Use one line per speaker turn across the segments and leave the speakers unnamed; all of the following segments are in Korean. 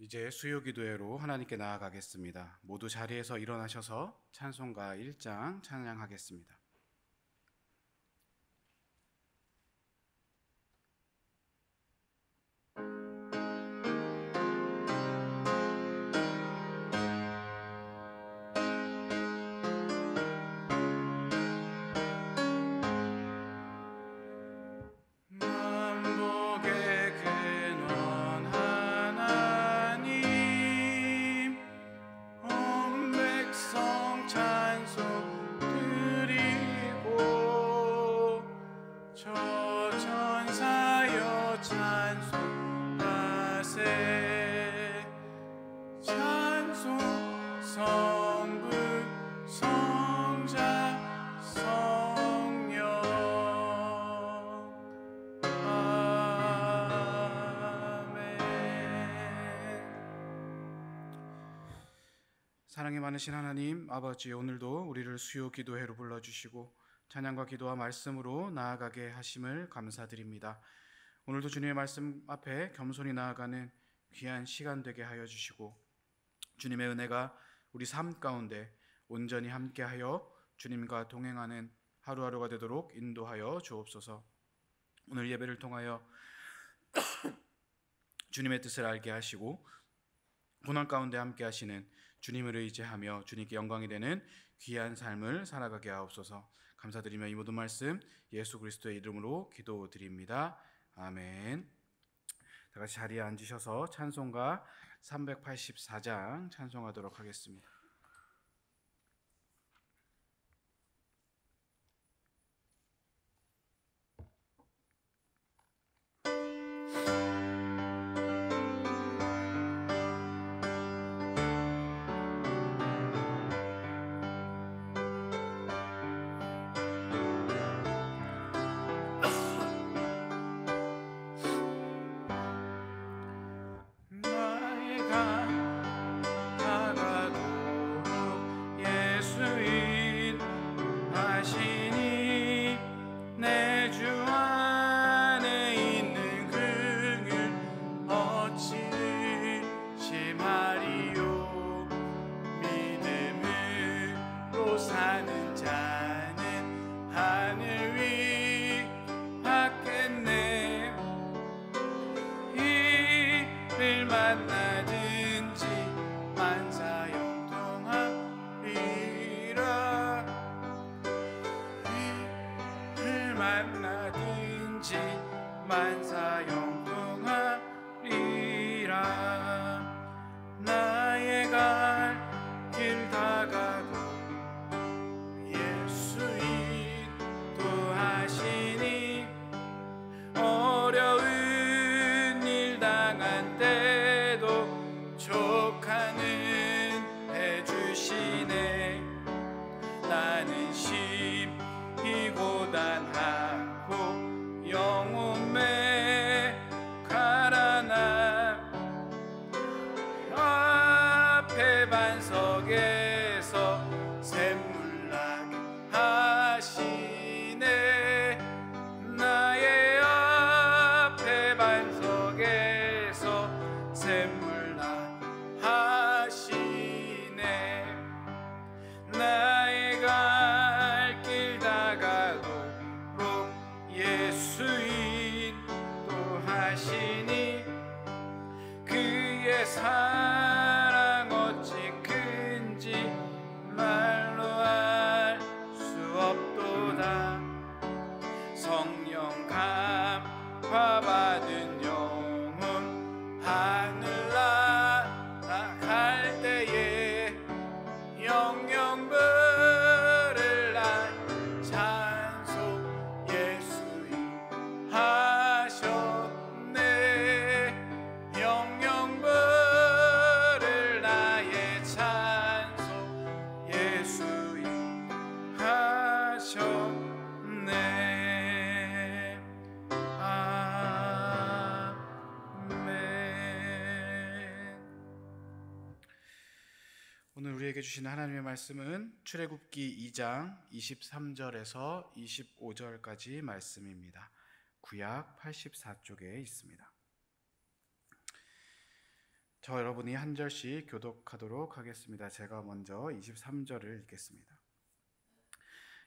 이제 수요기도회로 하나님께 나아가겠습니다. 모두 자리에서 일어나셔서 찬송가 1장 찬양하겠습니다. 사랑이 많으신 하나님 아버지, 오늘도 우리를 수요 기도회로 불러주시고 찬양과 기도와 말씀으로 나아가게 하심을 감사드립니다. 오늘도 주님의 말씀 앞에 겸손히 나아가는 귀한 시간 되게 하여 주시고, 주님의 은혜가 우리 삶 가운데 온전히 함께하여 주님과 동행하는 하루하루가 되도록 인도하여 주옵소서. 오늘 예배를 통하여 주님의 뜻을 알게 하시고 고난 가운데 함께 하시는 주님을 의지하며 주님께 영광이 되는 귀한 삶을 살아가게 하옵소서. 감사드리며 이 모든 말씀 예수 그리스도의 이름으로 기도드립니다. 아멘. 다 같이 자리에 앉으셔서 찬송가 384장 찬송하도록 하겠습니다.
사는 자는 하늘 위 받겠네. 이를 만나든지 만사형통하리라. 이를 만나든지 만사형통하리라. 나의 갈 길 다가도 어려운 일 당한 때도 족하는 해주시네. 나는 심히 고단하고 영혼매 가라나. 앞에 반석에서 샘물 나게 하시네. 나의 앞에 반석에서 샘물 나게 하시네. 나의 갈 길 다가도록 예수 인도하시니. 그의 사랑 어찌 큰지 말로 알 수 없도다. 성령 감화받은 영혼 하늘 날아갈 때에 영영부를 날 찬송 예수님 하셨네. 영영부를 나의 찬송 예수님 하셨네. 아멘.
오늘 우리에게 주신 하나님의 말씀은 출애굽기 2장 23절에서 25절까지 말씀입니다. 구약 84쪽에 있습니다. 저 여러분이 한 절씩 교독하도록 하겠습니다. 제가 먼저 23절을 읽겠습니다.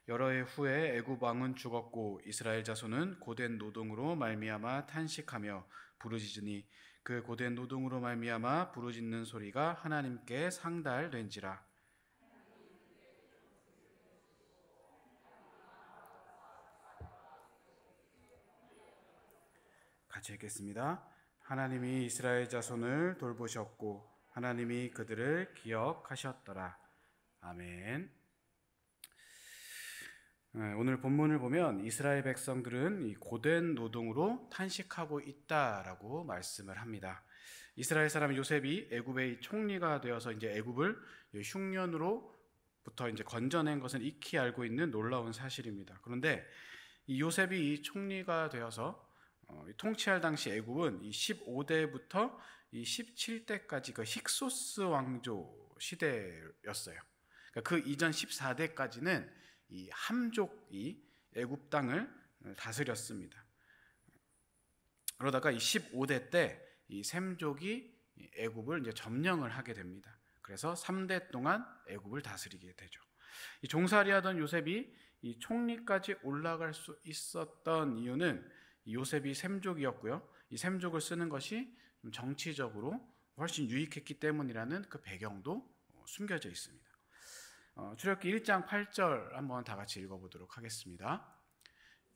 여러 해 후에 애굽 왕은 죽었고 이스라엘 자손은 고된 노동으로 말미암아 탄식하며 부르짖으니 그 고된 노동으로 말미암아 부르짖는 소리가 하나님께 상달된지라. 같이 읽겠습니다. 하나님이 이스라엘 자손을 돌보셨고 하나님이 그들을 기억하셨더라. 아멘. 오늘 본문을 보면 이스라엘 백성들은 이 고된 노동으로 탄식하고 있다라고 말씀을 합니다. 이스라엘 사람 요셉이 애굽의 총리가 되어서 이제 애굽을 흉년으로부터 이제 건져낸 것은 익히 알고 있는 놀라운 사실입니다. 그런데 이 요셉이 이 총리가 되어서 통치할 당시 애굽은 이 15대부터 이 17대까지 그 힉소스 왕조 시대였어요. 그러니까 그 이전 14대까지는 이 함족이 애굽 땅을 다스렸습니다. 그러다가 이 15대 때 이 셈족이 애굽을 이제 점령을 하게 됩니다. 그래서 3대 동안 애굽을 다스리게 되죠. 이 종살이하던 요셉이 이 총리까지 올라갈 수 있었던 이유는 요셉이 셈족이었고요. 이 셈족을 쓰는 것이 정치적으로 훨씬 유익했기 때문이라는 그 배경도 숨겨져 있습니다. 출애굽기 1장 8절 한번 다 같이 읽어보도록 하겠습니다.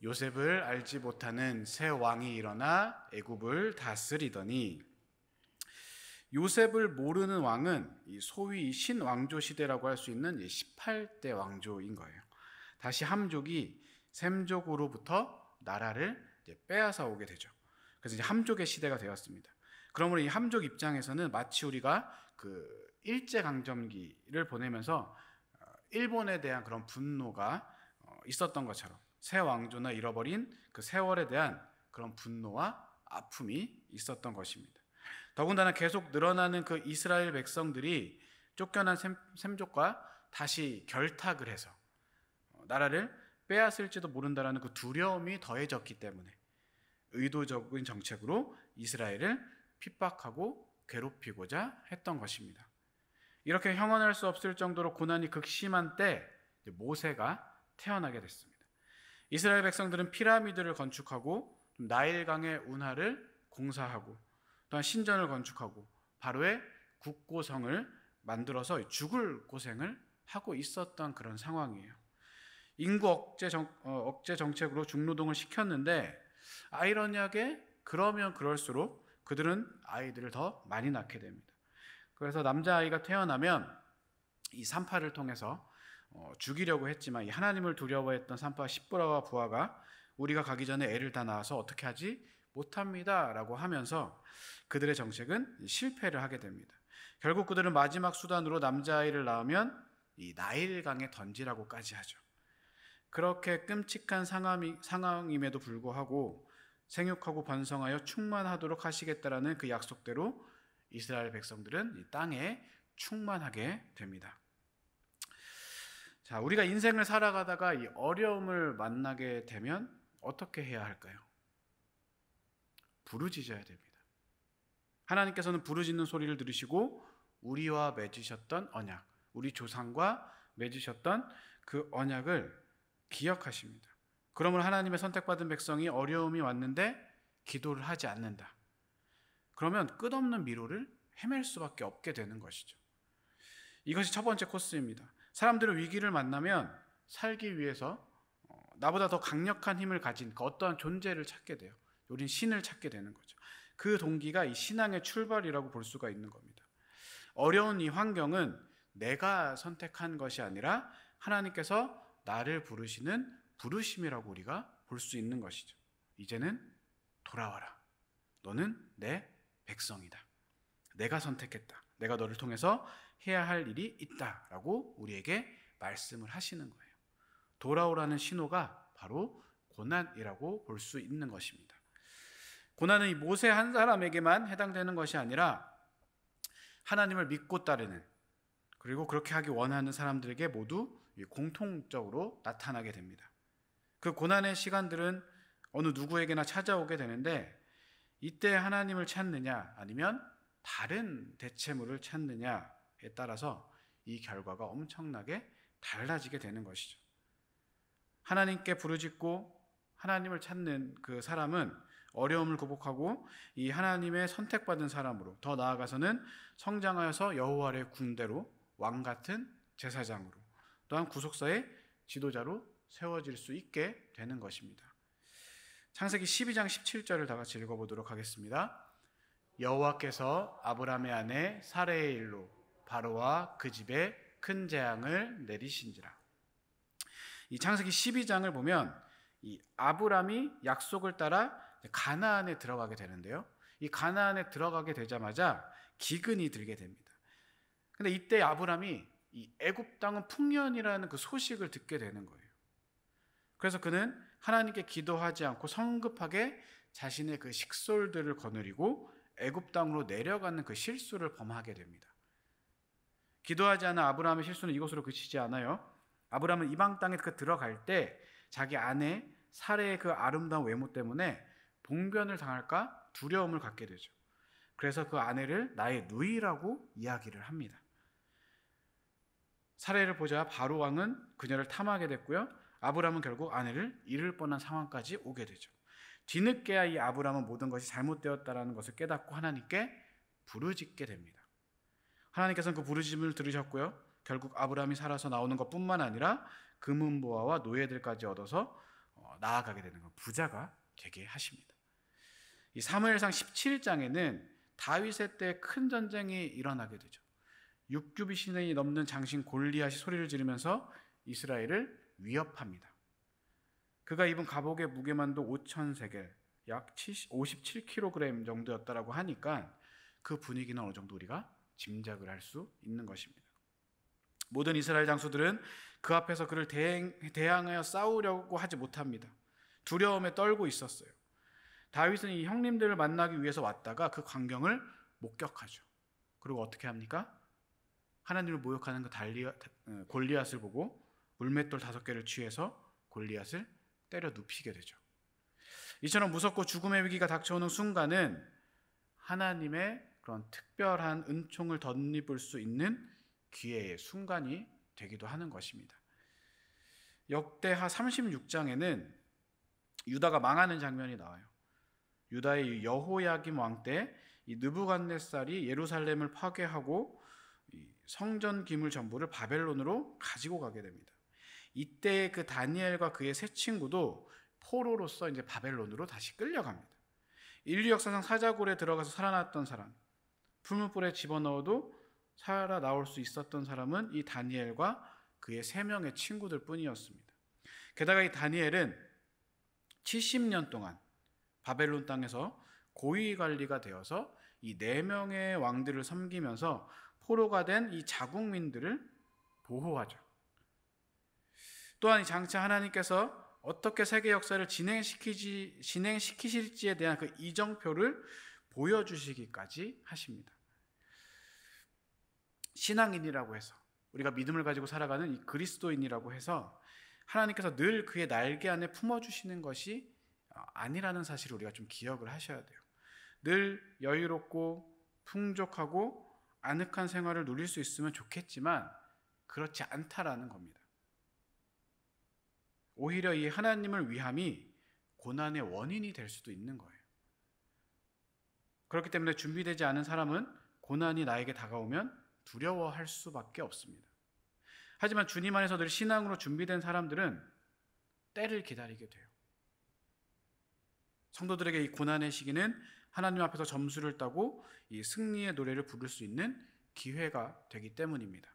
요셉을 알지 못하는 새 왕이 일어나 애굽을 다스리더니, 요셉을 모르는 왕은 소위 신왕조 시대라고 할 수 있는 18대 왕조인 거예요. 다시 함족이 셈족으로부터 나라를 빼앗아 오게 되죠. 그래서 이제 함족의 시대가 되었습니다. 그러므로 이 함족 입장에서는 마치 우리가 그 일제강점기를 보내면서 일본에 대한 그런 분노가 있었던 것처럼 새 왕조나 잃어버린 그 세월에 대한 그런 분노와 아픔이 있었던 것입니다. 더군다나 계속 늘어나는 그 이스라엘 백성들이 쫓겨난 셈족과 다시 결탁을 해서 나라를 빼앗을지도 모른다라는 그 두려움이 더해졌기 때문에 의도적인 정책으로 이스라엘을 핍박하고 괴롭히고자 했던 것입니다. 이렇게 형언할 수 없을 정도로 고난이 극심한 때 모세가 태어나게 됐습니다. 이스라엘 백성들은 피라미드를 건축하고 나일강의 운하를 공사하고 또한 신전을 건축하고 바로의 국고성을 만들어서 죽을 고생을 하고 있었던 그런 상황이에요. 인구 억제 정책으로 중노동을 시켰는데 아이러니하게 그러면 그럴수록 그들은 아이들을 더 많이 낳게 됩니다. 그래서 남자아이가 태어나면 이 산파를 통해서 죽이려고 했지만 이 하나님을 두려워했던 산파 십보라와 부하가 우리가 가기 전에 애를 다 낳아서 어떻게 하지 못합니다 라고 하면서 그들의 정책은 실패를 하게 됩니다. 결국 그들은 마지막 수단으로 남자아이를 낳으면 이 나일강에 던지라고까지 하죠. 그렇게 끔찍한 상황임에도 불구하고 생육하고 번성하여 충만하도록 하시겠다라는 그 약속대로 이스라엘 백성들은 이 땅에 충만하게 됩니다. 자, 우리가 인생을 살아가다가 이 어려움을 만나게 되면 어떻게 해야 할까요? 부르짖어야 됩니다. 하나님께서는 부르짖는 소리를 들으시고 우리와 맺으셨던 언약, 우리 조상과 맺으셨던 그 언약을 기억하십니다. 그러므로 하나님의 선택받은 백성이 어려움이 왔는데 기도를 하지 않는다. 그러면 끝없는 미로를 헤맬 수밖에 없게 되는 것이죠. 이것이 첫 번째 코스입니다. 사람들은 위기를 만나면 살기 위해서 나보다 더 강력한 힘을 가진 그 어떠한 존재를 찾게 돼요. 우린 신을 찾게 되는 거죠. 그 동기가 이 신앙의 출발이라고 볼 수가 있는 겁니다. 어려운 이 환경은 내가 선택한 것이 아니라 하나님께서 나를 부르시는 부르심이라고 우리가 볼 수 있는 것이죠. 이제는 돌아와라. 너는 내 백성이다. 내가 선택했다. 내가 너를 통해서 해야 할 일이 있다라고 우리에게 말씀을 하시는 거예요. 돌아오라는 신호가 바로 고난이라고 볼 수 있는 것입니다. 고난은 이 모세 한 사람에게만 해당되는 것이 아니라 하나님을 믿고 따르는, 그리고 그렇게 하기 원하는 사람들에게 모두 공통적으로 나타나게 됩니다. 그 고난의 시간들은 어느 누구에게나 찾아오게 되는데 이때 하나님을 찾느냐 아니면 다른 대체물을 찾느냐에 따라서 이 결과가 엄청나게 달라지게 되는 것이죠. 하나님께 부르짖고 하나님을 찾는 그 사람은 어려움을 극복하고 이 하나님의 선택받은 사람으로, 더 나아가서는 성장하여서 여호와의 군대로, 왕 같은 제사장으로, 또한 구속사의 지도자로 세워질 수 있게 되는 것입니다. 창세기 12장 17절을 다 같이 읽어보도록 하겠습니다. 여호와께서 아브라함의 아내 사레의 일로 바로와 그 집에 큰 재앙을 내리신지라. 이 창세기 12장을 보면 이 아브라함이 약속을 따라 가나안에 들어가게 되는데요. 이 가나안에 들어가게 되자마자 기근이 들게 됩니다. 근데 이때 아브라함이 이 애굽 땅은 풍년이라는 그 소식을 듣게 되는 거예요. 그래서 그는 하나님께 기도하지 않고 성급하게 자신의 그 식솔들을 거느리고 애굽 땅으로 내려가는 그 실수를 범하게 됩니다. 기도하지 않은 아브라함의 실수는 이것으로 그치지 않아요. 아브라함은 이방 땅에 들어갈 때 자기 아내 사레의 그 아름다운 외모 때문에 봉변을 당할까 두려움을 갖게 되죠. 그래서 그 아내를 나의 누이라고 이야기를 합니다. 사레를 보자 바로 왕은 그녀를 탐하게 됐고요. 아브라함은 결국 아내를 잃을 뻔한 상황까지 오게 되죠. 뒤늦게야 이 아브라함은 모든 것이 잘못되었다는 것을 깨닫고 하나님께 부르짖게 됩니다. 하나님께서는 그 부르짖음을 들으셨고요. 결국 아브라함이 살아서 나오는 것뿐만 아니라 금은보화와 노예들까지 얻어서 나아가게 되는 건 부자가 되게 하십니다. 이 사무엘상 17장에는 다윗의 때 큰 전쟁이 일어나게 되죠. 6규빗이 넘는 장신 골리앗이 소리를 지르면서 이스라엘을 위협합니다. 그가 입은 갑옷의 무게만도 5,000세겔, 약 57kg 정도였다라고 하니까 그 분위기는 어느 정도 우리가 짐작을 할 수 있는 것입니다. 모든 이스라엘 장수들은 그 앞에서 그를 대항하여 싸우려고 하지 못합니다. 두려움에 떨고 있었어요. 다윗은 이 형님들을 만나기 위해서 왔다가 그 광경을 목격하죠. 그리고 어떻게 합니까? 하나님을 모욕하는 그 골리앗을 보고 물맷돌 5개를 취해서 골리앗을 때려 눕히게 되죠. 이처럼 무섭고 죽음의 위기가 닥쳐오는 순간은 하나님의 그런 특별한 은총을 덧입을 수 있는 기회의 순간이 되기도 하는 것입니다. 역대하 36장에는 유다가 망하는 장면이 나와요. 유다의 여호야김 왕 때 이 느부갓네살이 예루살렘을 파괴하고 성전 기물 전부를 바벨론으로 가지고 가게 됩니다. 이때 그 다니엘과 그의 세 친구도 포로로서 이제 바벨론으로 다시 끌려갑니다. 인류 역사상 사자굴에 들어가서 살아났던 사람, 풀무불에 집어넣어도 살아나올 수 있었던 사람은 이 다니엘과 그의 3명의 친구들 뿐이었습니다. 게다가 이 다니엘은 70년 동안 바벨론 땅에서 고위 관리가 되어서 이 4명의 왕들을 섬기면서 포로가 된 이 자국민들을 보호하죠. 또한 장차 하나님께서 어떻게 세계 역사를 진행시키실지에 대한 그 이정표를 보여주시기까지 하십니다. 신앙인이라고 해서, 우리가 믿음을 가지고 살아가는 이 그리스도인이라고 해서 하나님께서 늘 그의 날개 안에 품어주시는 것이 아니라는 사실을 우리가 좀 기억을 하셔야 돼요. 늘 여유롭고 풍족하고 아늑한 생활을 누릴 수 있으면 좋겠지만 그렇지 않다라는 겁니다. 오히려 이 하나님을 위함이 고난의 원인이 될 수도 있는 거예요. 그렇기 때문에 준비되지 않은 사람은 고난이 나에게 다가오면 두려워할 수밖에 없습니다. 하지만 주님 안에서 늘 신앙으로 준비된 사람들은 때를 기다리게 돼요. 성도들에게 이 고난의 시기는 하나님 앞에서 점수를 따고 이 승리의 노래를 부를 수 있는 기회가 되기 때문입니다.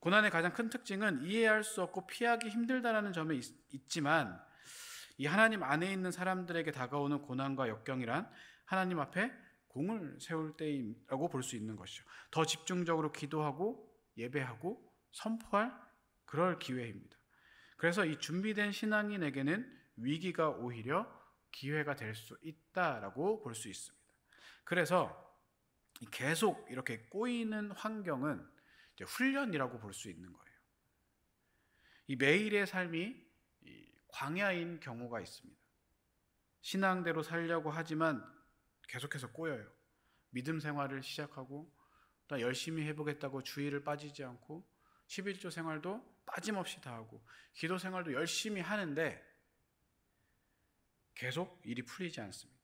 고난의 가장 큰 특징은 이해할 수 없고 피하기 힘들다라는 점에 있지만 이 하나님 안에 있는 사람들에게 다가오는 고난과 역경이란 하나님 앞에 공을 세울 때라고 볼 수 있는 것이죠. 더 집중적으로 기도하고 예배하고 선포할 그럴 기회입니다. 그래서 이 준비된 신앙인에게는 위기가 오히려 기회가 될 수 있다라고 볼 수 있습니다. 그래서 계속 이렇게 꼬이는 환경은 이제 훈련이라고 볼 수 있는 거예요. 이 매일의 삶이 광야인 경우가 있습니다. 신앙대로 살려고 하지만 계속해서 꼬여요. 믿음 생활을 시작하고 또 열심히 해보겠다고 주일을 빠지지 않고 11조 생활도 빠짐없이 다 하고 기도 생활도 열심히 하는데 계속 일이 풀리지 않습니다.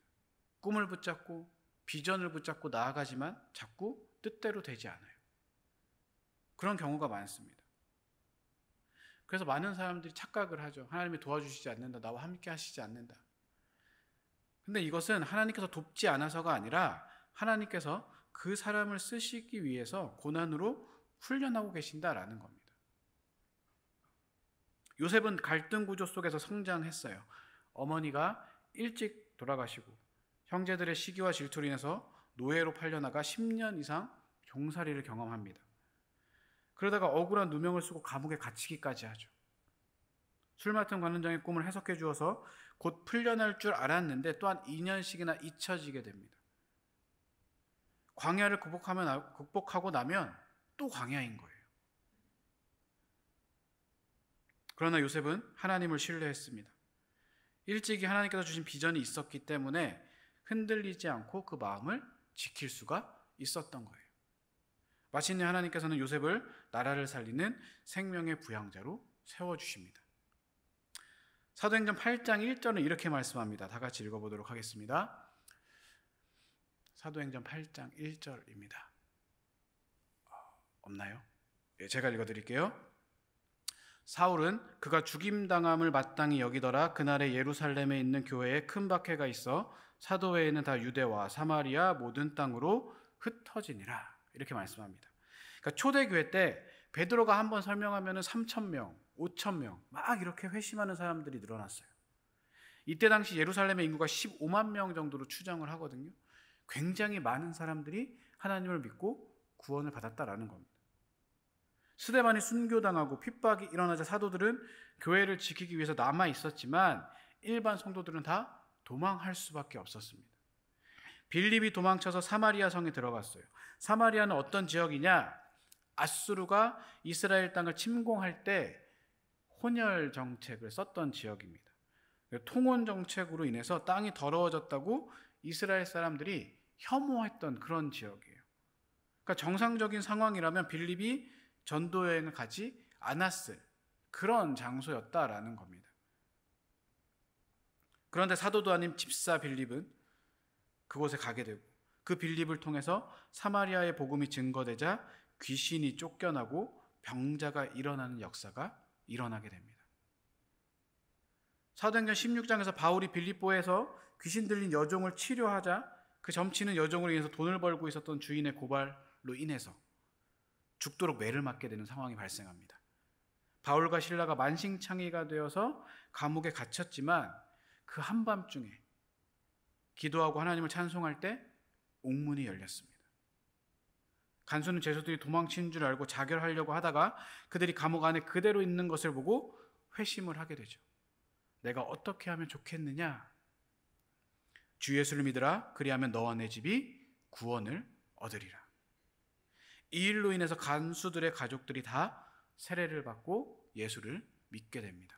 꿈을 붙잡고 비전을 붙잡고 나아가지만 자꾸 뜻대로 되지 않아요. 그런 경우가 많습니다. 그래서 많은 사람들이 착각을 하죠. 하나님이 도와주시지 않는다. 나와 함께 하시지 않는다. 근데 이것은 하나님께서 돕지 않아서가 아니라 하나님께서 그 사람을 쓰시기 위해서 고난으로 훈련하고 계신다라는 겁니다. 요셉은 갈등 구조 속에서 성장했어요. 어머니가 일찍 돌아가시고 형제들의 시기와 질투로 인해서 노예로 팔려나가 10년 이상 종살이를 경험합니다. 그러다가 억울한 누명을 쓰고 감옥에 갇히기까지 하죠. 술 맡은 관원장의 꿈을 해석해 주어서 곧 풀려날 줄 알았는데 또한 2년씩이나 잊혀지게 됩니다. 광야를 극복하고 나면 또 광야인 거예요. 그러나 요셉은 하나님을 신뢰했습니다. 일찍이 하나님께서 주신 비전이 있었기 때문에 흔들리지 않고 그 마음을 지킬 수가 있었던 거예요. 마침내 하나님께서는 요셉을 나라를 살리는 생명의 부양자로 세워주십니다. 사도행전 8장 1절은 이렇게 말씀합니다. 다 같이 읽어보도록 하겠습니다. 사도행전 8장 1절입니다. 없나요? 제가 읽어드릴게요. 사울은 그가 죽임당함을 마땅히 여기더라. 그날에 예루살렘에 있는 교회에 큰 박해가 있어 사도 외에는 다 유대와 사마리아 모든 땅으로 흩어지니라. 이렇게 말씀합니다. 그러니까 초대교회 때 베드로가 한번 설명하면 3,000명, 5,000명 막 이렇게 회심하는 사람들이 늘어났어요. 이때 당시 예루살렘의 인구가 15만 명 정도로 추정을 하거든요. 굉장히 많은 사람들이 하나님을 믿고 구원을 받았다라는 겁니다. 스데반이 순교당하고 핍박이 일어나자 사도들은 교회를 지키기 위해서 남아 있었지만 일반 성도들은 다 도망할 수밖에 없었습니다. 빌립이 도망쳐서 사마리아 성에 들어갔어요. 사마리아는 어떤 지역이냐? 아수르가 이스라엘 땅을 침공할 때 혼혈 정책을 썼던 지역입니다. 통혼 정책으로 인해서 땅이 더러워졌다고 이스라엘 사람들이 혐오했던 그런 지역이에요. 그러니까 정상적인 상황이라면 빌립이 전도 여행을 가지 않았을 그런 장소였다라는 겁니다. 그런데 사도도 아닌 집사 빌립은 그곳에 가게 되고 그 빌립을 통해서 사마리아의 복음이 증거되자 귀신이 쫓겨나고 병자가 일어나는 역사가 일어나게 됩니다. 사도행전 16장에서 바울이 빌립보에서 귀신 들린 여종을 치료하자 그 점치는 여종으로 인해서 돈을 벌고 있었던 주인의 고발로 인해서 죽도록 매를 맞게 되는 상황이 발생합니다. 바울과 실라가 만신창이가 되어서 감옥에 갇혔지만 그 한밤중에 기도하고 하나님을 찬송할 때 옥문이 열렸습니다. 간수는 죄수들이 도망친 줄 알고 자결하려고 하다가 그들이 감옥 안에 그대로 있는 것을 보고 회심을 하게 되죠. 내가 어떻게 하면 좋겠느냐? 주 예수를 믿으라. 그리하면 너와 내 집이 구원을 얻으리라. 이 일로 인해서 간수들의 가족들이 다 세례를 받고 예수를 믿게 됩니다.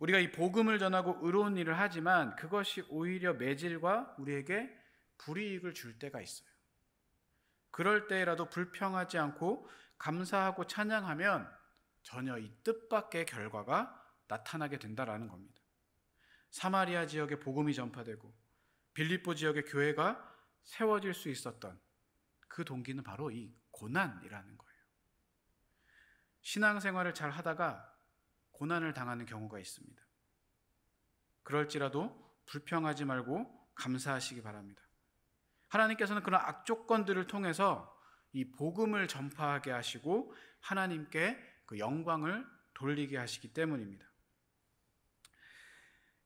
우리가 이 복음을 전하고 의로운 일을 하지만 그것이 오히려 매질과 우리에게 불이익을 줄 때가 있어요. 그럴 때라도 불평하지 않고 감사하고 찬양하면 전혀 이 뜻밖의 결과가 나타나게 된다라는 겁니다. 사마리아 지역에 복음이 전파되고 빌립보 지역의 교회가 세워질 수 있었던 그 동기는 바로 이 고난이라는 거예요. 신앙생활을 잘 하다가 고난을 당하는 경우가 있습니다. 그럴지라도 불평하지 말고 감사하시기 바랍니다. 하나님께서는 그런 악조건들을 통해서 이 복음을 전파하게 하시고 하나님께 그 영광을 돌리게 하시기 때문입니다.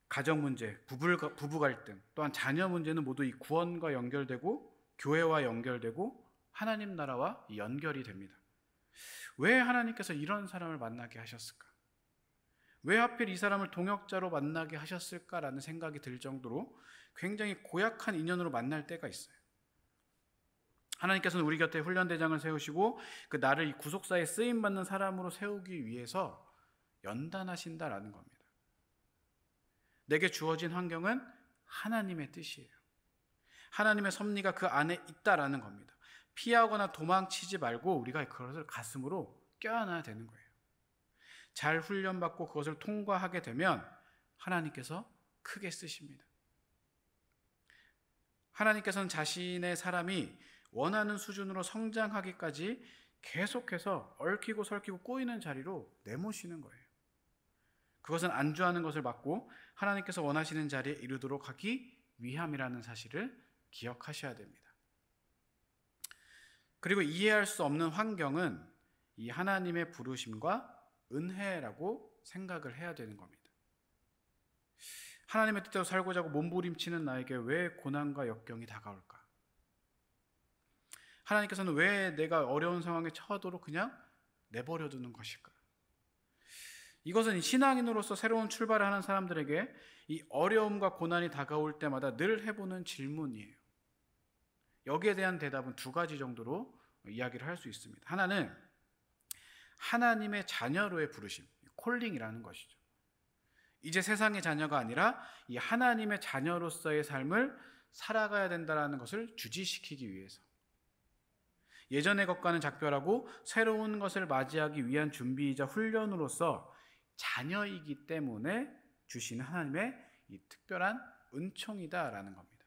가정 문제, 부부 갈등, 또한 자녀 문제는 모두 이 구원과 연결되고 교회와 연결되고 하나님 나라와 연결이 됩니다. 왜 하나님께서 이런 사람을 만나게 하셨을까? 왜 하필 이 사람을 동역자로 만나게 하셨을까라는 생각이 들 정도로 굉장히 고약한 인연으로 만날 때가 있어요. 하나님께서는 우리 곁에 훈련대장을 세우시고 그 나를 이 구속사에 쓰임받는 사람으로 세우기 위해서 연단하신다라는 겁니다. 내게 주어진 환경은 하나님의 뜻이에요. 하나님의 섭리가 그 안에 있다라는 겁니다. 피하거나 도망치지 말고 우리가 그것을 가슴으로 껴안아야 되는 거예요. 잘 훈련받고 그것을 통과하게 되면 하나님께서 크게 쓰십니다. 하나님께서는 자신의 사람이 원하는 수준으로 성장하기까지 계속해서 얽히고 설키고 꼬이는 자리로 내모시는 거예요. 그것은 안주하는 것을 막고 하나님께서 원하시는 자리에 이르도록 하기 위함이라는 사실을 기억하셔야 됩니다. 그리고 이해할 수 없는 환경은 이 하나님의 부르심과 은혜라고 생각을 해야 되는 겁니다. 하나님의 뜻대로 살고자 하고 몸부림치는 나에게 왜 고난과 역경이 다가올까? 하나님께서는 왜 내가 어려운 상황에 처하도록 그냥 내버려 두는 것일까? 이것은 신앙인으로서 새로운 출발을 하는 사람들에게 이 어려움과 고난이 다가올 때마다 늘 해보는 질문이에요. 여기에 대한 대답은 두 가지 정도로 이야기를 할 수 있습니다. 하나는 하나님의 자녀로의 부르심, 콜링이라는 것이죠. 이제 세상의 자녀가 아니라 이 하나님의 자녀로서의 삶을 살아가야 된다는 것을 주지시키기 위해서, 예전의 것과는 작별하고 새로운 것을 맞이하기 위한 준비이자 훈련으로서 자녀이기 때문에 주시는 하나님의 이 특별한 은총이다라는 겁니다.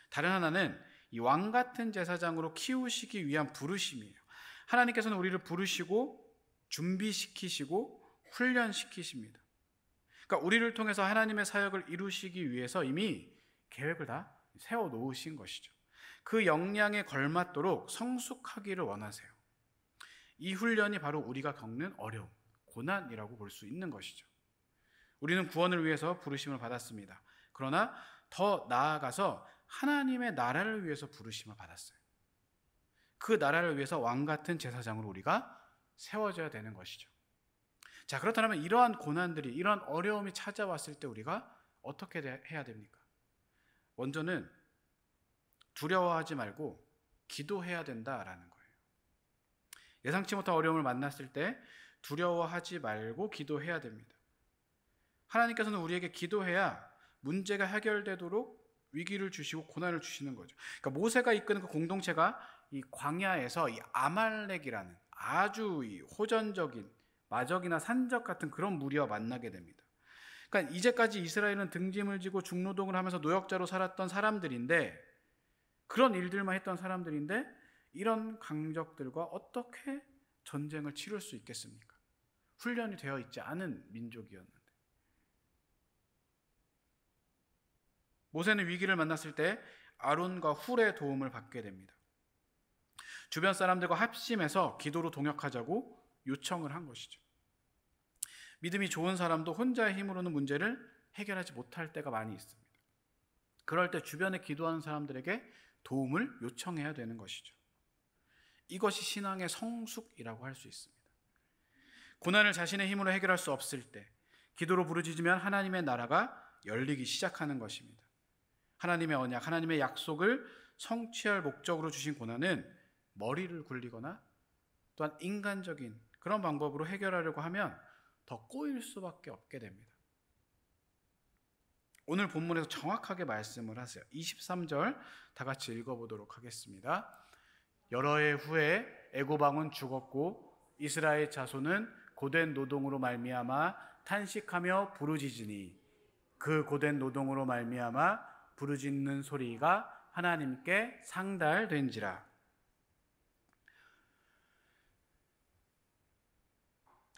다른 하나는 이 왕 같은 제사장으로 키우시기 위한 부르심이에요. 하나님께서는 우리를 부르시고 준비시키시고 훈련시키십니다. 그러니까 우리를 통해서 하나님의 사역을 이루시기 위해서 이미 계획을 다 세워놓으신 것이죠. 그 역량에 걸맞도록 성숙하기를 원하세요. 이 훈련이 바로 우리가 겪는 어려움, 고난이라고 볼 수 있는 것이죠. 우리는 구원을 위해서 부르심을 받았습니다. 그러나 더 나아가서 하나님의 나라를 위해서 부르심을 받았어요. 그 나라를 위해서 왕 같은 제사장으로 우리가 세워져야 되는 것이죠. 자, 그렇다면 이러한 고난들이, 이러한 어려움이 찾아왔을 때 우리가 어떻게 해야 됩니까? 먼저는 두려워하지 말고 기도해야 된다라는 거예요. 예상치 못한 어려움을 만났을 때 두려워하지 말고 기도해야 됩니다. 하나님께서는 우리에게 기도해야 문제가 해결되도록 위기를 주시고 고난을 주시는 거죠. 그러니까 모세가 이끄는 그 공동체가 이 광야에서 이 아말렉이라는 아주 이 호전적인 마적이나 산적 같은 그런 무리와 만나게 됩니다. 그러니까 이제까지 이스라엘은 등짐을 지고 중노동을 하면서 노역자로 살았던 사람들인데, 그런 일들만 했던 사람들인데 이런 강적들과 어떻게 전쟁을 치를 수 있겠습니까? 훈련이 되어 있지 않은 민족이었는데. 모세는 위기를 만났을 때 아론과 훌의 도움을 받게 됩니다. 주변 사람들과 합심해서 기도로 동역하자고 요청을 한 것이죠. 믿음이 좋은 사람도 혼자의 힘으로는 문제를 해결하지 못할 때가 많이 있습니다. 그럴 때 주변에 기도하는 사람들에게 도움을 요청해야 되는 것이죠. 이것이 신앙의 성숙이라고 할 수 있습니다. 고난을 자신의 힘으로 해결할 수 없을 때 기도로 부르짖으면 하나님의 나라가 열리기 시작하는 것입니다. 하나님의 언약, 하나님의 약속을 성취할 목적으로 주신 고난은 머리를 굴리거나 또한 인간적인 그런 방법으로 해결하려고 하면 더 꼬일 수밖에 없게 됩니다. 오늘 본문에서 정확하게 말씀을 하세요. 23절 다 같이 읽어보도록 하겠습니다. 여러 해 후에 애굽 왕은 죽었고 이스라엘 자손은 고된 노동으로 말미암아 탄식하며 부르짖으니 그 고된 노동으로 말미암아 부르짖는 소리가 하나님께 상달된지라.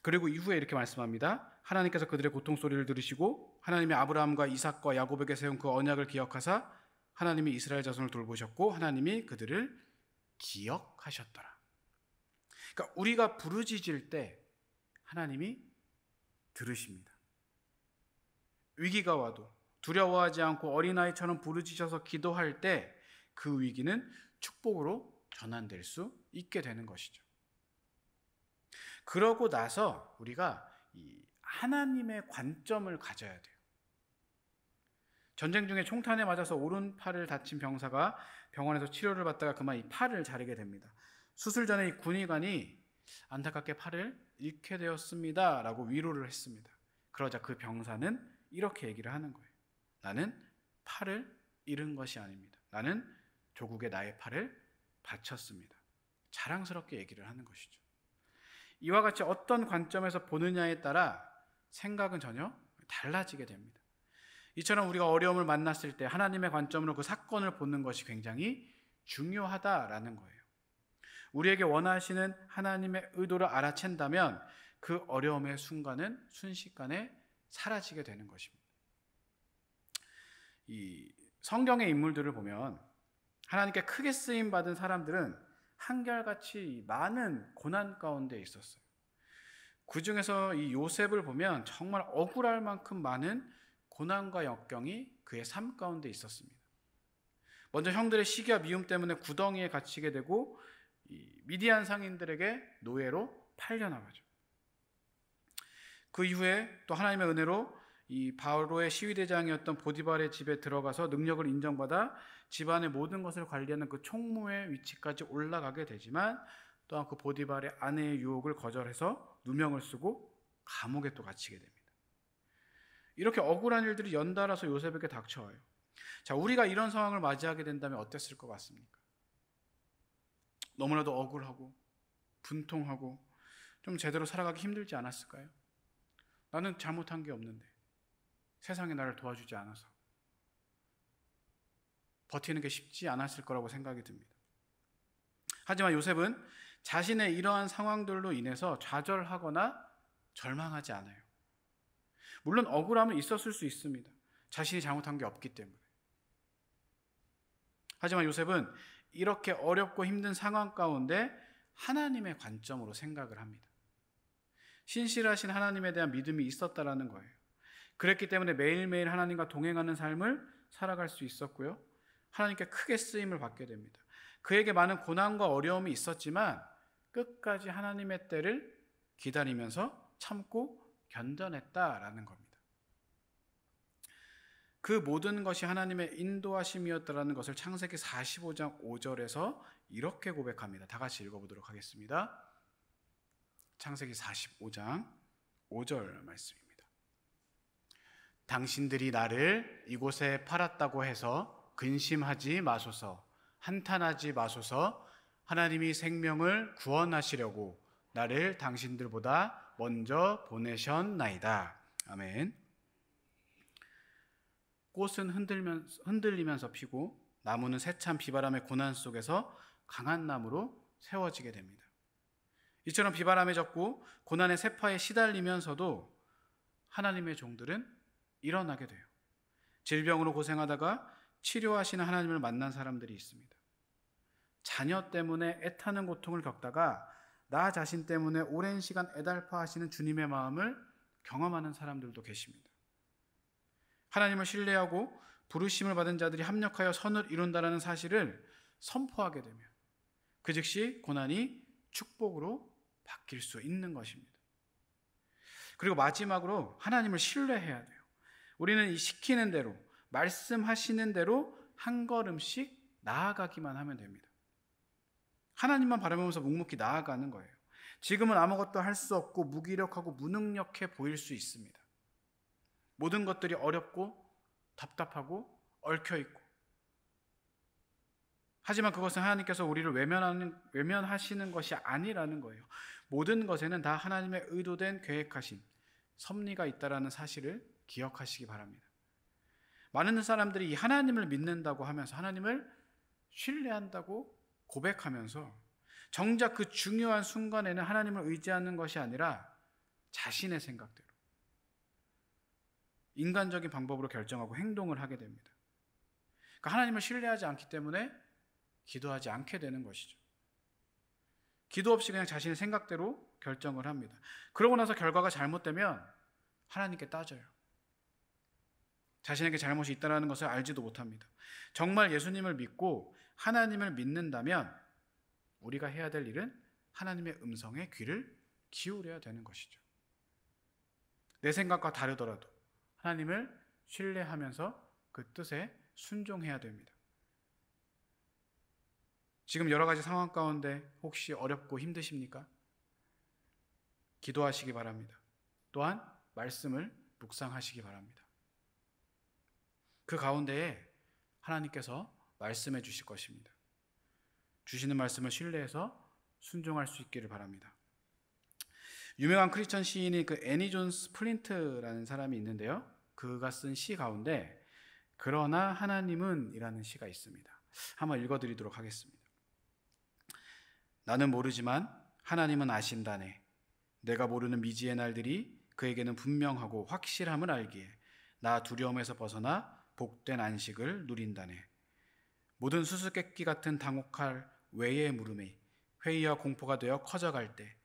그리고 이후에 이렇게 말씀합니다. 하나님께서 그들의 고통 소리를 들으시고 하나님이 아브라함과 이삭과 야곱에게 세운 그 언약을 기억하사 하나님이 이스라엘 자손을 돌보셨고 하나님이 그들을 기억하셨더라. 그러니까 우리가 부르짖을 때 하나님이 들으십니다. 위기가 와도 두려워하지 않고 어린아이처럼 부르짖어서 기도할 때 그 위기는 축복으로 전환될 수 있게 되는 것이죠. 그러고 나서 우리가 이 하나님의 관점을 가져야 돼요. 전쟁 중에 총탄에 맞아서 오른팔을 다친 병사가 병원에서 치료를 받다가 그만 이 팔을 자르게 됩니다. 수술 전에 이 군의관이 안타깝게 팔을 잃게 되었습니다 라고 위로를 했습니다. 그러자 그 병사는 이렇게 얘기를 하는 거예요. 나는 팔을 잃은 것이 아닙니다. 나는 조국에 나의 팔을 바쳤습니다. 자랑스럽게 얘기를 하는 것이죠. 이와 같이 어떤 관점에서 보느냐에 따라 생각은 전혀 달라지게 됩니다. 이처럼 우리가 어려움을 만났을 때 하나님의 관점으로 그 사건을 보는 것이 굉장히 중요하다라는 거예요. 우리에게 원하시는 하나님의 의도를 알아챈다면 그 어려움의 순간은 순식간에 사라지게 되는 것입니다. 이 성경의 인물들을 보면 하나님께 크게 쓰임 받은 사람들은 한결같이 많은 고난 가운데 있었어요. 그 중에서 이 요셉을 보면 정말 억울할 만큼 많은 고난과 역경이 그의 삶 가운데 있었습니다. 먼저 형들의 시기와 미움 때문에 구덩이에 갇히게 되고 미디안 상인들에게 노예로 팔려나가죠. 그 이후에 또 하나님의 은혜로 이 바로의 시위대장이었던 보디발의 집에 들어가서 능력을 인정받아 집안의 모든 것을 관리하는 그 총무의 위치까지 올라가게 되지만 또한 그 보디발의 아내의 유혹을 거절해서 누명을 쓰고 감옥에 또 갇히게 됩니다. 이렇게 억울한 일들이 연달아서 요셉에게 닥쳐와요. 자, 우리가 이런 상황을 맞이하게 된다면 어땠을 것 같습니까? 너무나도 억울하고 분통하고 좀 제대로 살아가기 힘들지 않았을까요? 나는 잘못한 게 없는데 세상이 나를 도와주지 않아서 버티는 게 쉽지 않았을 거라고 생각이 듭니다. 하지만 요셉은 자신의 이러한 상황들로 인해서 좌절하거나 절망하지 않아요. 물론 억울함은 있었을 수 있습니다. 자신이 잘못한 게 없기 때문에. 하지만 요셉은 이렇게 어렵고 힘든 상황 가운데 하나님의 관점으로 생각을 합니다. 신실하신 하나님에 대한 믿음이 있었다라는 거예요. 그랬기 때문에 매일매일 하나님과 동행하는 삶을 살아갈 수 있었고요. 하나님께 크게 쓰임을 받게 됩니다. 그에게 많은 고난과 어려움이 있었지만 끝까지 하나님의 때를 기다리면서 참고 견뎌냈다라는 겁니다. 그 모든 것이 하나님의 인도하심이었다라는 것을 창세기 45장 5절에서 이렇게 고백합니다. 다 같이 읽어보도록 하겠습니다. 창세기 45장 5절 말씀입니다. 당신들이 나를 이곳에 팔았다고 해서 근심하지 마소서, 한탄하지 마소서. 하나님이 생명을 구원하시려고 나를 당신들보다 먼저 보내셨나이다. 아멘. 꽃은 흔들리면서 피고 나무는 세찬 비바람의 고난 속에서 강한 나무로 세워지게 됩니다. 이처럼 비바람에 젖고 고난의 세파에 시달리면서도 하나님의 종들은 일어나게 돼요. 질병으로 고생하다가 치료하시는 하나님을 만난 사람들이 있습니다. 자녀 때문에 애타는 고통을 겪다가 나 자신 때문에 오랜 시간 애달파하시는 주님의 마음을 경험하는 사람들도 계십니다. 하나님을 신뢰하고 부르심을 받은 자들이 합력하여 선을 이룬다라는 사실을 선포하게 되면 그 즉시 고난이 축복으로 바뀔 수 있는 것입니다. 그리고 마지막으로 하나님을 신뢰해야 돼요. 우리는 이 시키는 대로, 말씀하시는 대로 한 걸음씩 나아가기만 하면 됩니다. 하나님만 바라보면서 묵묵히 나아가는 거예요. 지금은 아무것도 할 수 없고 무기력하고 무능력해 보일 수 있습니다. 모든 것들이 어렵고 답답하고 얽혀있고, 하지만 그것은 하나님께서 우리를 외면하시는 것이 아니라는 거예요. 모든 것에는 다 하나님의 의도된 계획하신 섭리가 있다는 사실을 기억하시기 바랍니다. 많은 사람들이 이 하나님을 믿는다고 하면서 하나님을 신뢰한다고 고백하면서 정작 그 중요한 순간에는 하나님을 의지하는 것이 아니라 자신의 생각대로 인간적인 방법으로 결정하고 행동을 하게 됩니다. 그러니까 하나님을 신뢰하지 않기 때문에 기도하지 않게 되는 것이죠. 기도 없이 그냥 자신의 생각대로 결정을 합니다. 그러고 나서 결과가 잘못되면 하나님께 따져요. 자신에게 잘못이 있다는 것을 알지도 못합니다. 정말 예수님을 믿고 하나님을 믿는다면 우리가 해야 될 일은 하나님의 음성에 귀를 기울여야 되는 것이죠. 내 생각과 다르더라도 하나님을 신뢰하면서 그 뜻에 순종해야 됩니다. 지금 여러 가지 상황 가운데 혹시 어렵고 힘드십니까? 기도하시기 바랍니다. 또한 말씀을 묵상하시기 바랍니다. 그 가운데에 하나님께서 말씀해 주실 것입니다. 주시는 말씀을 신뢰해서 순종할 수 있기를 바랍니다. 유명한 크리스천 시인이 애니 존 스플린트라는 사람이 있는데요. 그가 쓴 시 가운데 그러나 하나님은 이라는 시가 있습니다. 한번 읽어드리도록 하겠습니다. 나는 모르지만 하나님은 아신다네. 내가 모르는 미지의 날들이 그에게는 분명하고 확실함을 알기에 나 두려움에서 벗어나 복된 안식을 누린다네. 모든 수수께끼 같은 당혹할 외의 물음이 회의와 공포가 되어 커져갈 때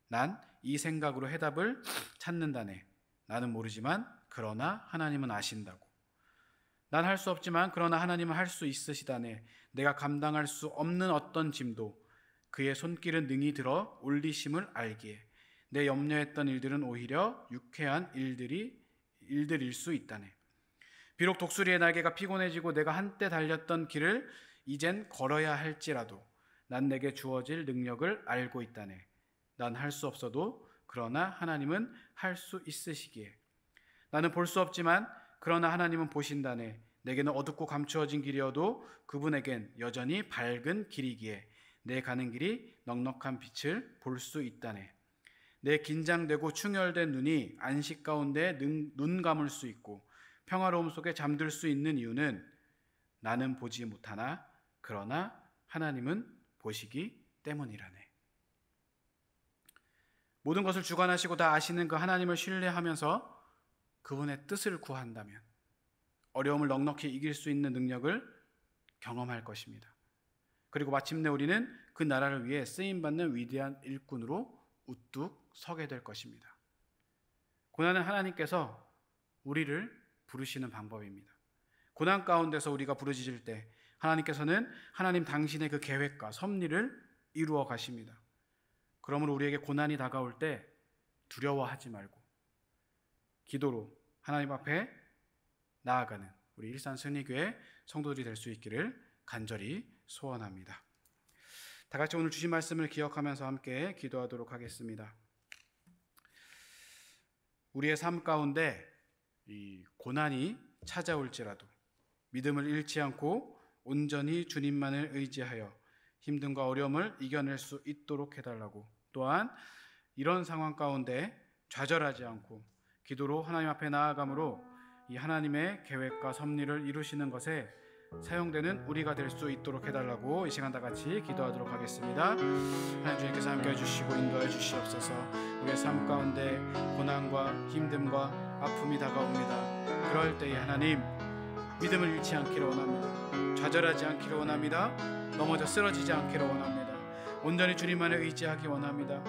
난 이 생각으로 해답을 찾는다네. 나는 모르지만 그러나 하나님은 아신다고. 난 할 수 없지만 그러나 하나님은 할 수 있으시다네. 내가 감당할 수 없는 어떤 짐도 그의 손길은 능히 들어 올리심을 알기에 내 염려했던 일들은 오히려 유쾌한 일들일 수 있다네. 비록 독수리의 날개가 피곤해지고 내가 한때 달렸던 길을 이젠 걸어야 할지라도 난 내게 주어질 능력을 알고 있다네. 난 할 수 없어도 그러나 하나님은 할 수 있으시기에 나는 볼 수 없지만 그러나 하나님은 보신다네. 내게는 어둡고 감추어진 길이어도 그분에겐 여전히 밝은 길이기에 내 가는 길이 넉넉한 빛을 볼 수 있다네. 내 긴장되고 충혈된 눈이 안식 가운데 눈 감을 수 있고 평화로움 속에 잠들 수 있는 이유는 나는 보지 못하나 그러나 하나님은 보시기 때문이라네. 모든 것을 주관하시고 다 아시는 그 하나님을 신뢰하면서 그분의 뜻을 구한다면 어려움을 넉넉히 이길 수 있는 능력을 경험할 것입니다. 그리고 마침내 우리는 그 나라를 위해 쓰임받는 위대한 일꾼으로 우뚝 서게 될 것입니다. 고난은 하나님께서 우리를 부르시는 방법입니다. 고난 가운데서 우리가 부르짖을 때 하나님께서는 하나님 당신의 그 계획과 섭리를 이루어 가십니다. 그러므로 우리에게 고난이 다가올 때 두려워하지 말고 기도로 하나님 앞에 나아가는 우리 일산승리교회 성도들이 될 수 있기를 간절히 소원합니다. 다 같이 오늘 주신 말씀을 기억하면서 함께 기도하도록 하겠습니다. 우리의 삶 가운데 이 고난이 찾아올지라도 믿음을 잃지 않고 온전히 주님만을 의지하여 힘듦과 어려움을 이겨낼 수 있도록 해달라고, 또한 이런 상황 가운데 좌절하지 않고 기도로 하나님 앞에 나아감으로 이 하나님의 계획과 섭리를 이루시는 것에 사용되는 우리가 될 수 있도록 해달라고 이 시간 다 같이 기도하도록 하겠습니다. 하나님 주님께서 함께해 주시고 인도해 주시옵소서. 우리의 삶 가운데 고난과 힘듦과 아픔이 다가옵니다. 그럴 때에 하나님 믿음을 잃지 않기를 원합니다. 좌절하지 않기를 원합니다. 넘어져 쓰러지지 않기를 원합니다. 온전히 주님만을 의지하기 원합니다.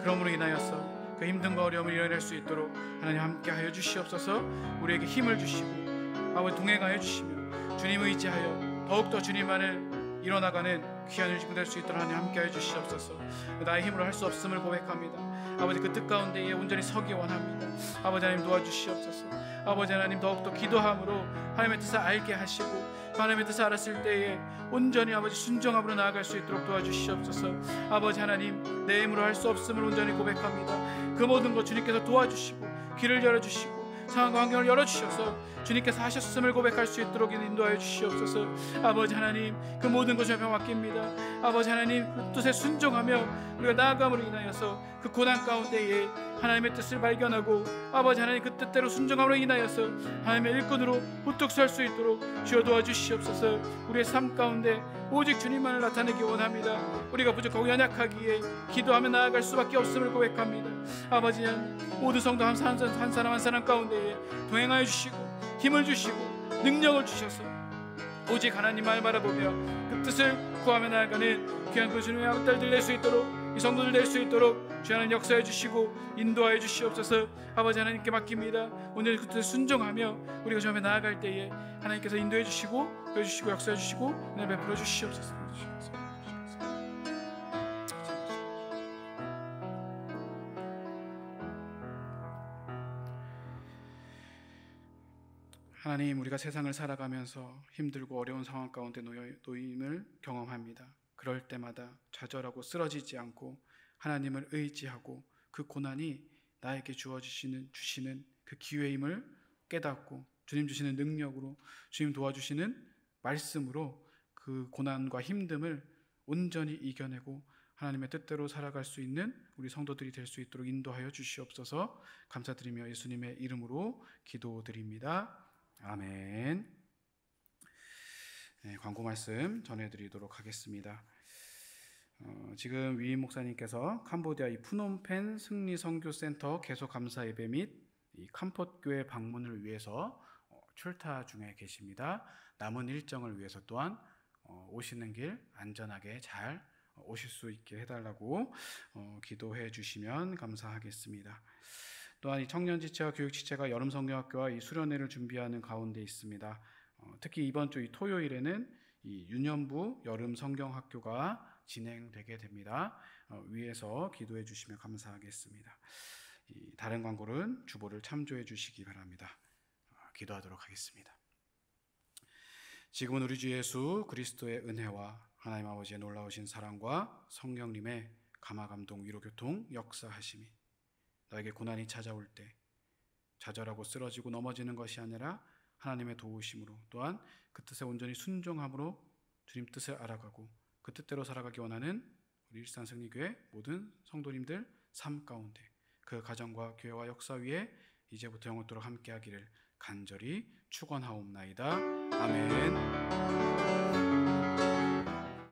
그러므로 인하여서 그 힘든과 어려움을 이겨낼 수 있도록 하나님 함께하여 주시옵소서. 우리에게 힘을 주시고 아버지 동행하여 주시며 주님 의지하여 더욱더 주님만을 이뤄나가는 귀한 일꾼 될 수 있도록 하나님 함께하여 주시옵소서. 나의 힘으로 할 수 없음을 고백합니다. 아버지 그 뜻 가운데에 온전히 서기 원합니다. 아버지 하나님 도와주시옵소서. 아버지 하나님 더욱더 기도함으로 하나님의 뜻을 알게 하시고 하나님의 뜻을 알았을 때에 온전히 아버지 순종함으로 나아갈 수 있도록 도와주시옵소서. 아버지 하나님 내 힘으로 할 수 없음을 온전히 고백합니다. 그 모든 것 주님께서 도와주시고 길을 열어주시고 상황과 환경을 열어주셔서 주님께서 하셨음을 고백할 수 있도록 인도하여 주시옵소서. 아버지 하나님 그 모든 것을 앞에 맡깁니다. 아버지 하나님 그 뜻에 순종하며 우리가 나아감으로 인하여서 그 고난 가운데에 하나님의 뜻을 발견하고 아버지 하나님 그 뜻대로 순종함으로 인하여서 하나님의 일꾼으로 우뚝 설 수 있도록 주여 도와주시옵소서. 우리의 삶 가운데 오직 주님만을 나타내기 원합니다. 우리가 부족하고 연약하기에 기도하며 나아갈 수밖에 없음을 고백합니다. 아버지 하나님 모든 성도 한 사람 한 사람 가운데에 동행하여 주시고 힘을 주시고 능력을 주셔서 오직 하나님만을 바라보며 그 뜻을 구하며 나아가는 귀한 그 주님의 아들들 될 수 있도록 이 성도들 될 수 있도록 주 하나님 역사해 주시고 인도하여 주시옵소서. 아버지 하나님께 맡깁니다. 오늘 그 뜻에 순종하며 우리가 주 앞에 나아갈 때에 하나님께서 인도해 주시고 보여주시고 역사해 주시고 은혜 베풀어 주시옵소서. 하나님 우리가 세상을 살아가면서 힘들고 어려운 상황 가운데 놓임을 경험합니다. 그럴 때마다 좌절하고 쓰러지지 않고 하나님을 의지하고 그 고난이 나에게 주시는 그 기회임을 깨닫고 주님 주시는 능력으로 주님 도와주시는 말씀으로 그 고난과 힘듦을 온전히 이겨내고 하나님의 뜻대로 살아갈 수 있는 우리 성도들이 될 수 있도록 인도하여 주시옵소서. 감사드리며 예수님의 이름으로 기도드립니다. 아멘. 네, 광고 말씀 전해드리도록 하겠습니다. 지금 위임 목사님께서 캄보디아 이 푸놈펜 승리선교센터 개소 감사 예배 및 이 캄폿교회 방문을 위해서 출타 중에 계십니다. 남은 일정을 위해서 또한 오시는 길 안전하게 잘 오실 수 있게 해달라고 기도해 주시면 감사하겠습니다. 또한 이 청년지체와 교육지체가 여름성경학교와 이 수련회를 준비하는 가운데 있습니다. 특히 이번 주 이 토요일에는 이 유년부 여름성경학교가 진행되게 됩니다. 위에서 기도해 주시면 감사하겠습니다. 다른 광고는 주보를 참조해 주시기 바랍니다. 기도하도록 하겠습니다. 지금은 우리 주 예수 그리스도의 은혜와 하나님 아버지의 놀라우신 사랑과 성령님의 감화감동 위로교통 역사하심이 너에게 고난이 찾아올 때 좌절하고 쓰러지고 넘어지는 것이 아니라 하나님의 도우심으로 또한 그 뜻에 온전히 순종함으로 주님 뜻을 알아가고 그 뜻대로 살아가기 원하는 우리 일산승리교회 모든 성도님들 삶 가운데 그 가정과 교회와 역사 위에 이제부터 영원토록 함께하기를 간절히 축원하옵나이다. 아멘.